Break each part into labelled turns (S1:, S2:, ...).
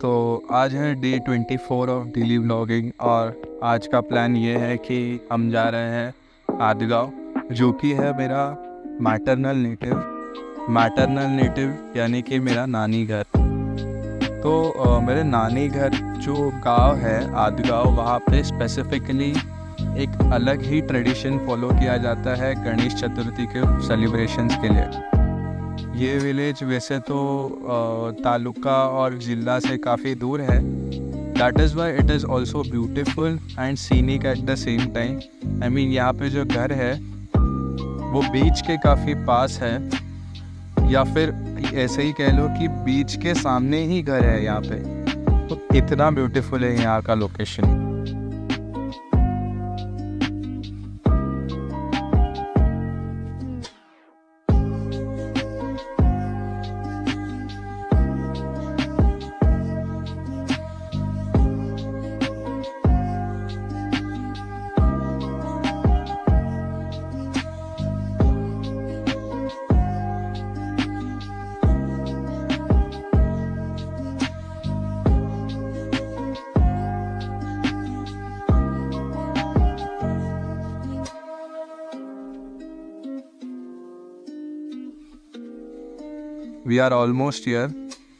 S1: तो आज है डे 24 ऑफ डेली व्लॉगिंग और आज का प्लान ये है कि हम जा रहे हैं आदगांव, जो कि है मेरा मैटरनल नेटिव यानी कि मेरा नानी घर। तो मेरे नानी घर जो गांव है आदगांव, वहाँ पे स्पेसिफिकली एक अलग ही ट्रेडिशन फॉलो किया जाता है गणेश चतुर्थी के सेलिब्रेशंस के लिए। ये विलेज वैसे तो तालुका और ज़िला से काफ़ी दूर है। That is why it is also beautiful and scenic at the same time. I mean यहाँ पे जो घर है वो बीच के काफ़ी पास है, या फिर ऐसे ही कह लो कि बीच के सामने ही घर है यहाँ पे। तो इतना ब्यूटीफुल है यहाँ का location. We are almost here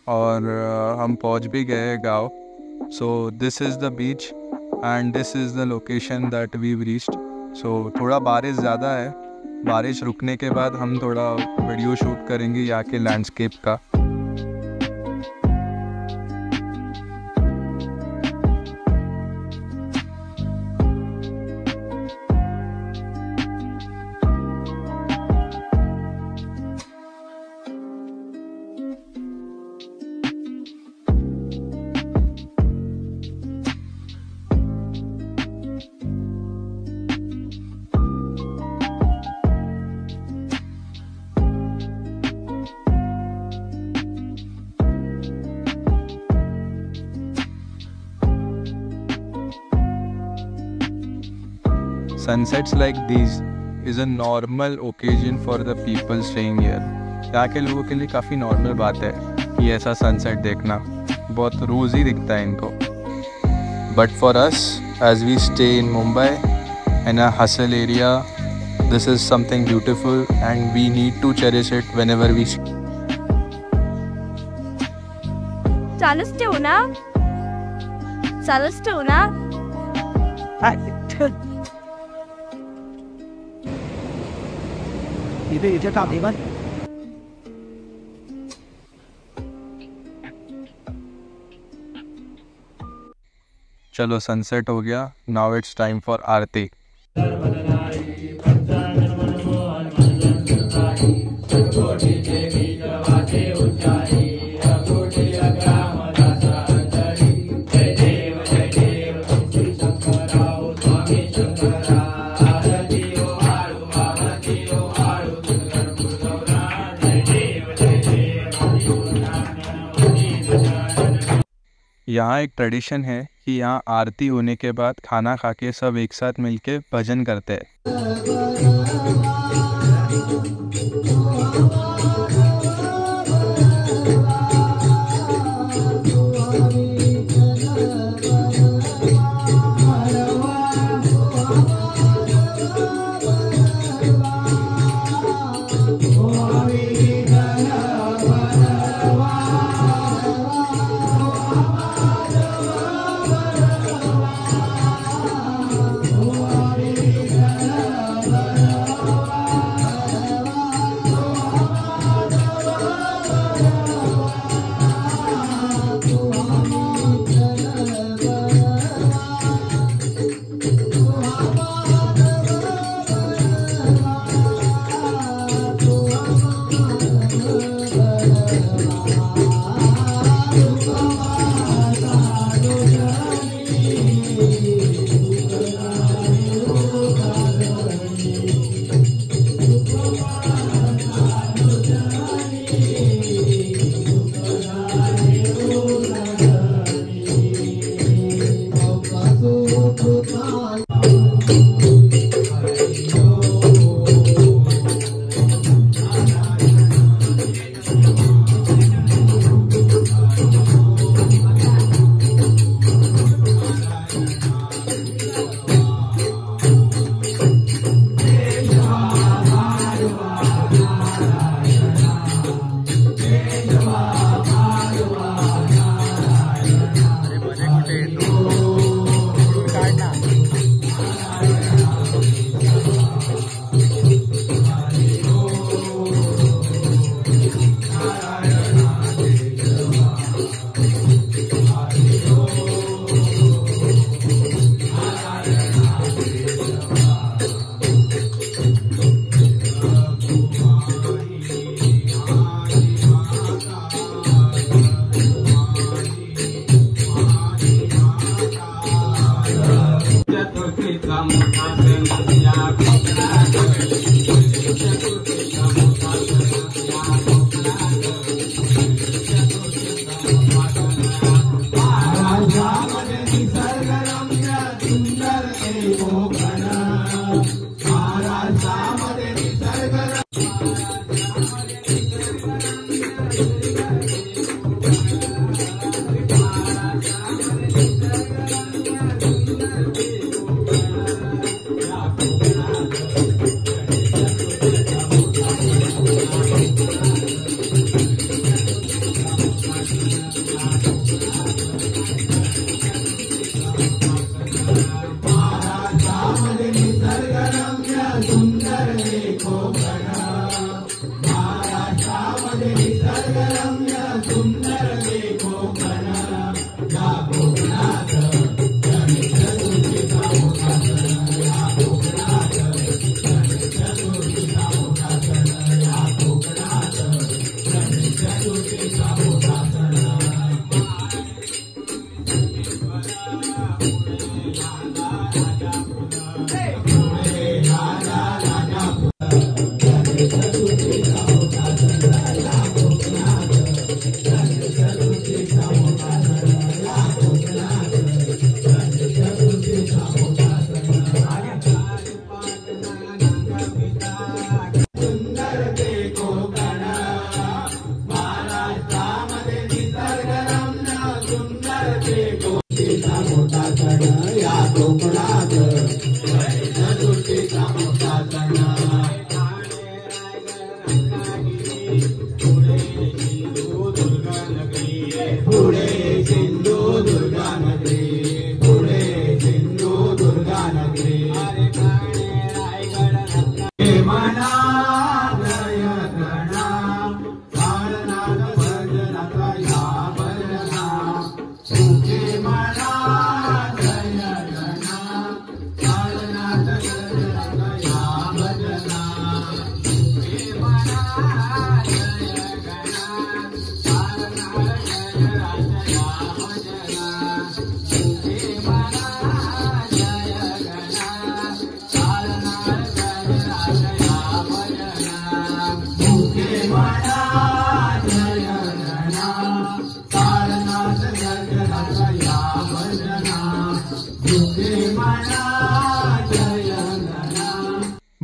S1: और हम पहुंच भी गए गाँव। So this is the beach and this is the location that we reached. So थोड़ा बारिश ज़्यादा है, बारिश रुकने के बाद हम थोड़ा वीडियो शूट करेंगे यहाँ के लैंडस्केप का। Sunsets like these is a normal occasion for the people staying here। यहाँ के लोगों के लिए काफ़ी नॉर्मल बात है कि ऐसा सनसेट देखना, बहुत रोज़ ही दिखता है इनको। But for us as we stay in Mumbai in a hustle area, this is something beautiful and we need to cherish it whenever we.
S2: चालूच ठेवू ना, चालूच ठेवू ना।
S3: इथे काफी बस।
S1: चलो सनसेट हो गया, नाउ इट्स टाइम फॉर आरती। यहाँ एक ट्रेडिशन है कि यहाँ आरती होने के बाद खाना खा के सब एक साथ मिलके भजन करते हैं।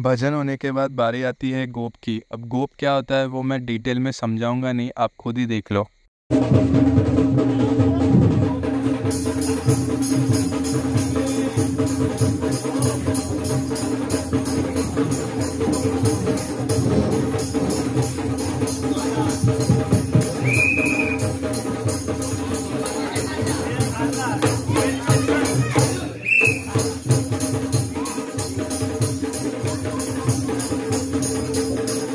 S1: भजन होने के बाद बारी आती है गोप की। अब गोप क्या होता है वो मैं डिटेल में समझाऊंगा नहीं, आप खुद ही देख लो।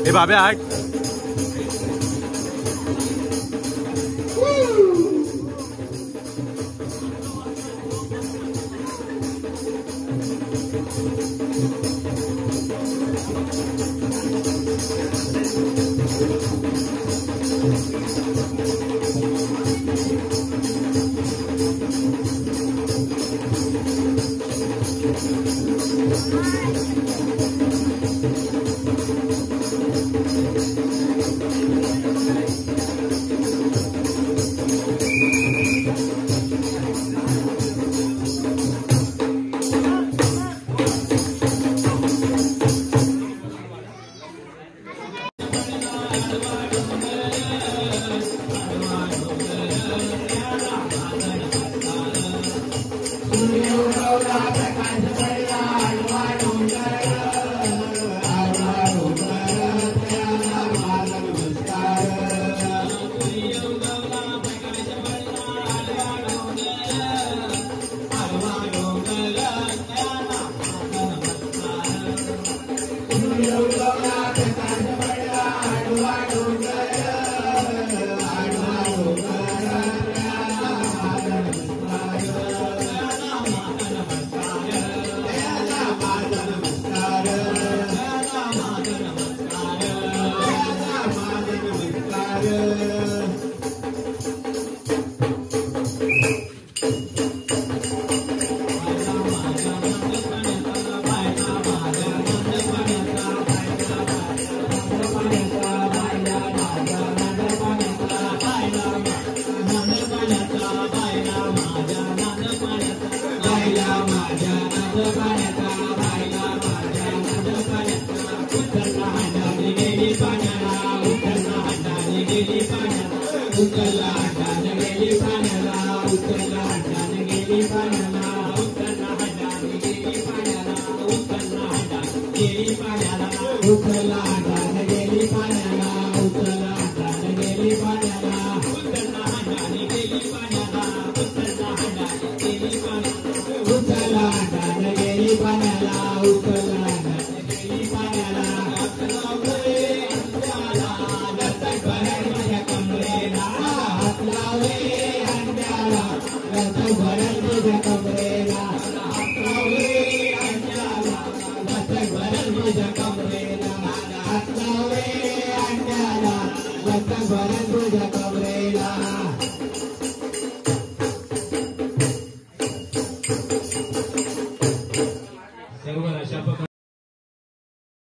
S3: ए बाबे हट। सर्व अशा